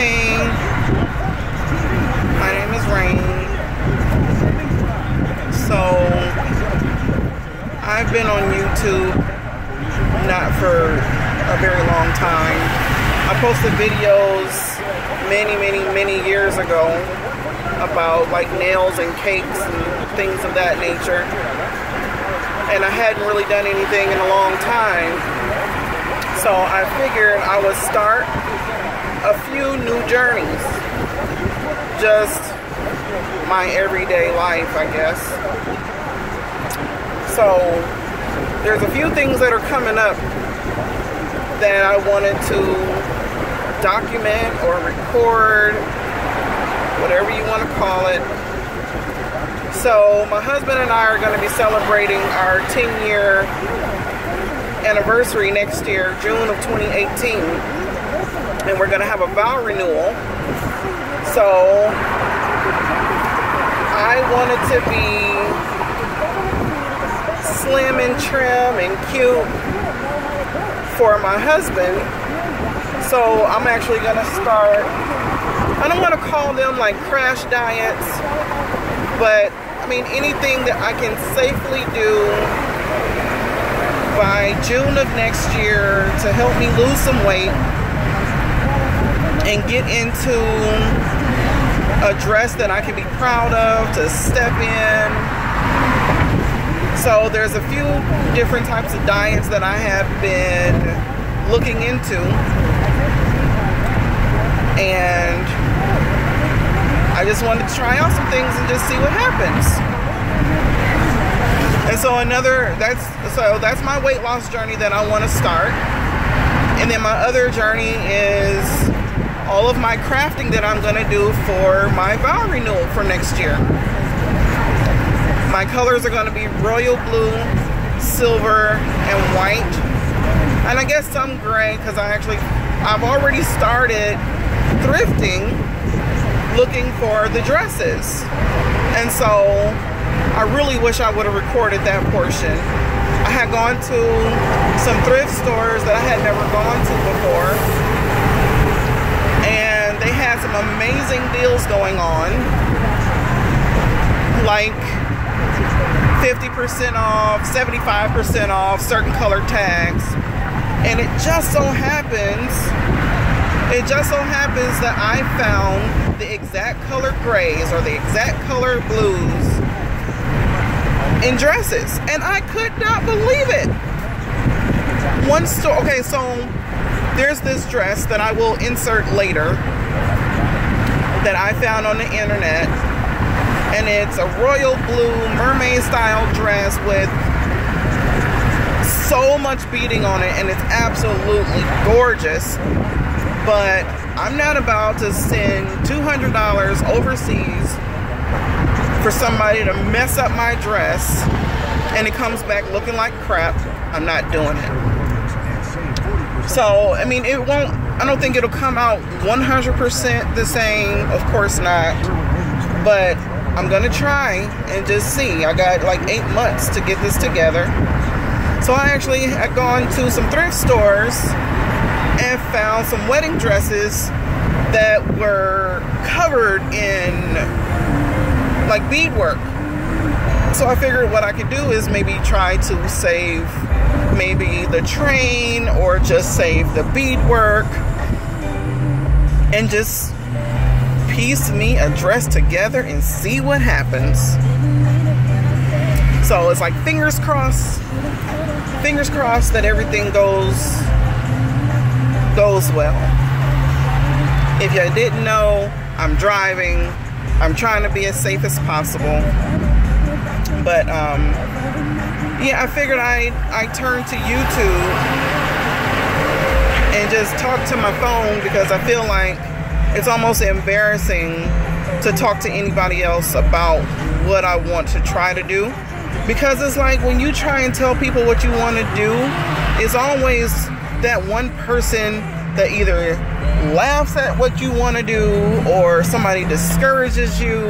Hey, my name is Rain. So, I've been on YouTube not for a very long time. I posted videos many years ago about like nails and cakes and things of that nature. And I hadn't really done anything in a long time. So I figured I would start a few new journeys. Just my everyday life, I guess. So there's a few things that are coming up that I wanted to document or record, whatever you want to call it. So my husband and I are going to be celebrating our 10-year anniversary next year, June of 2018. And we're going to have a vow renewal. So I wanted to be slim and trim and cute for my husband. So I'm actually going to start, I don't want to call them like crash diets, but I mean anything that I can safely do by June of next year to help me lose some weight and get into a dress that I can be proud of to step in. So there's a few different types of diets that I have been looking into, and I just wanted to try out some things and just see what happens. And so that's my weight loss journey that I want to start. And then my other journey is all of my crafting that I'm going to do for my vow renewal for next year. My colors are going to be royal blue, silver, and white. And I guess some gray, because I've already started thrifting looking for the dresses. And so I really wish I would have recorded that portion. I had gone to some thrift stores that I had never gone to before, and they had some amazing deals going on, like 50% off, 75% off, certain color tags. And it just so happens that I found the exact color grays or the exact color blues in dresses, and I could not believe it. One store, okay, so there's this dress that I will insert later that I found on the internet, and it's a royal blue mermaid style dress with so much beading on it, and it's absolutely gorgeous. But I'm not about to send $200 overseas for somebody to mess up my dress and it comes back looking like crap. I'm not doing it. So, I mean, I don't think it'll come out 100% the same. Of course not. But I'm going to try and just see. I got like 8 months to get this together. So I actually had gone to some thrift stores and found some wedding dresses that were covered in like beadwork. So I figured what I could do is maybe try to save maybe the train or just save the beadwork and just piece me a dress together and see what happens. So it's like fingers crossed that everything goes well. If you didn't know, I'm driving. I'm trying to be as safe as possible. But yeah, I figured I turned to YouTube and just talk to my phone, because I feel like it's almost embarrassing to talk to anybody else about what I want to try to do. Because it's like when you try and tell people what you want to do, it's always that one person that either laughs at what you want to do or somebody discourages you.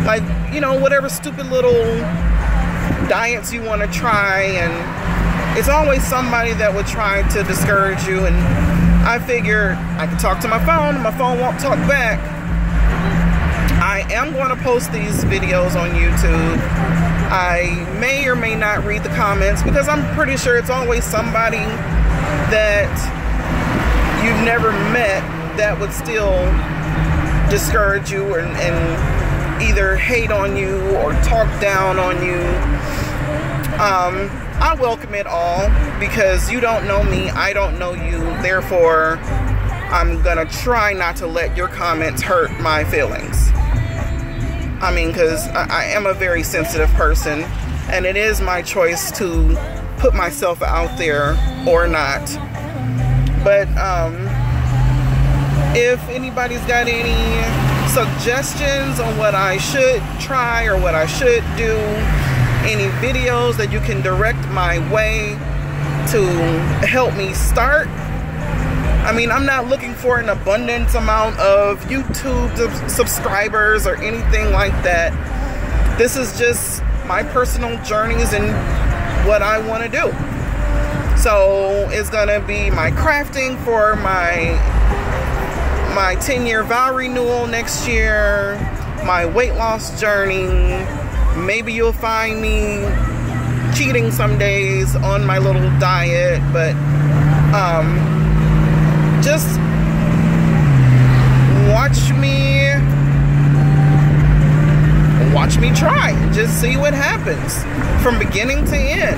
Like, you know, whatever stupid little diets you want to try, and it's always somebody that would try to discourage you and I figured I could talk to my phone won't talk back. I am going to post these videos on YouTube. I may or may not read the comments because I'm pretty sure it's always somebody that you've never met that would still discourage you and either hate on you or talk down on you. I welcome it all because you don't know me, I don't know you, therefore I'm gonna try not to let your comments hurt my feelings. I mean, because I am a very sensitive person and it is my choice to put myself out there or not. But if anybody's got any suggestions on what I should try or what I should do, any videos that you can direct my way to help me start. I mean, I'm not looking for an abundance amount of YouTube subscribers or anything like that. This is just my personal journeys and what I want to do. So it's gonna be my crafting for my 10-year vow renewal next year, my weight loss journey. Maybe you'll find me cheating some days on my little diet, but just watch me try. Just see what happens from beginning to end,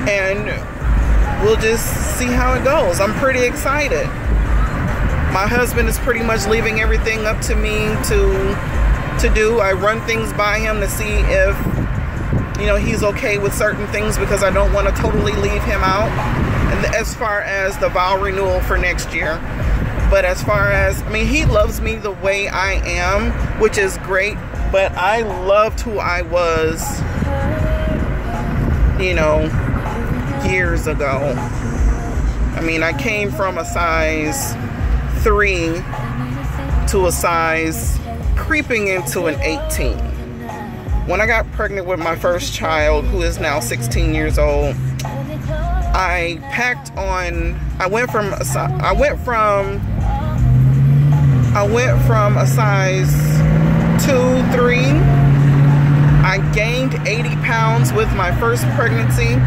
and we'll just see how it goes. I'm pretty excited. My husband is pretty much leaving everything up to me to do. I run things by him to see if, you know, he's okay with certain things because I don't want to totally leave him out. And as far as the vow renewal for next year, but as far as, I mean, he loves me the way I am, which is great, but I loved who I was, you know, years ago. I mean, I came from a size 3 to a size creeping into an 18. When I got pregnant with my first child, who is now 16 years old, I packed on, I went from a size 2, 3. I gained 80 pounds with my first pregnancy.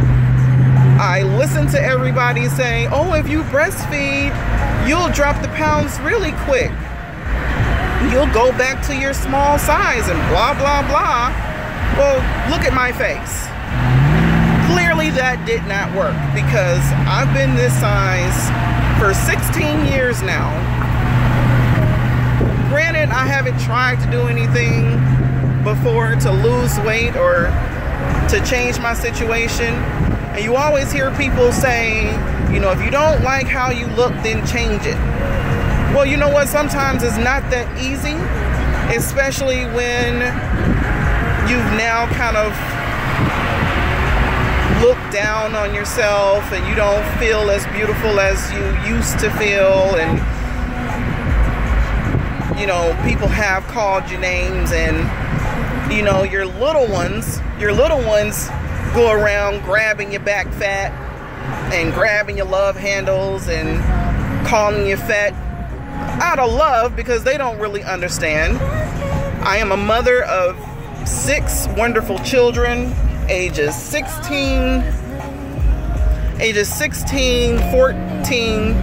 I listened to everybody say, oh, if you breastfeed, you'll drop the pounds really quick. You'll go back to your small size and blah, blah, blah. Well, look at my face. Clearly that did not work because I've been this size for 16 years now. Granted, I haven't tried to do anything before to lose weight or to change my situation. And you always hear people say, you know, if you don't like how you look, then change it. Well, you know what? Sometimes it's not that easy, especially when you've now kind of looked down on yourself and you don't feel as beautiful as you used to feel, and you know, people have called you names, and you know, your little ones go around grabbing your back fat and grabbing your love handles and calling you fat out of love because they don't really understand. I am a mother of 6 wonderful children, ages 16, 14,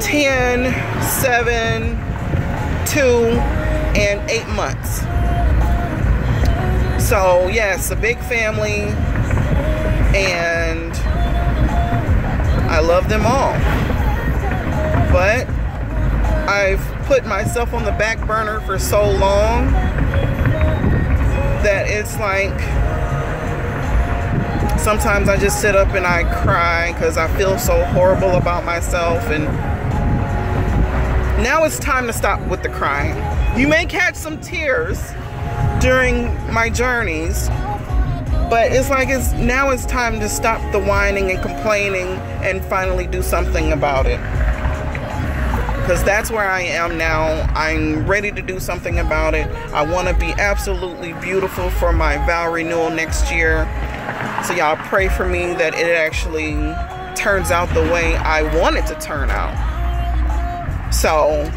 10, 7, 2, and 8 months. So yes, a big family, and I love them all. But I've put myself on the back burner for so long that it's like sometimes I just sit up and I cry because I feel so horrible about myself. And now it's time to stop with the crying. You may catch some tears during my journeys, but it's like now it's time to stop the whining and complaining and finally do something about it. Because that's where I am now. I'm ready to do something about it. I want to be absolutely beautiful for my vow renewal next year. So y'all pray for me that it actually turns out the way I want it to turn out. So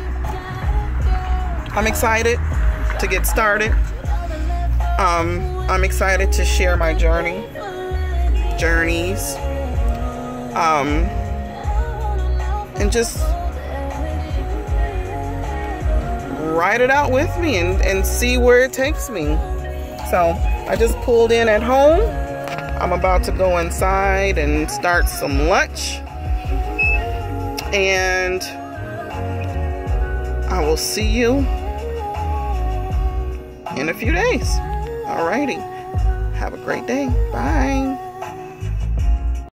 I'm excited to get started. I'm excited to share my journeys, and just ride it out with me and see where it takes me. So I just pulled in at home. I'm about to go inside and start some lunch, and I will see you in a few days. Alrighty. Have a great day. Bye.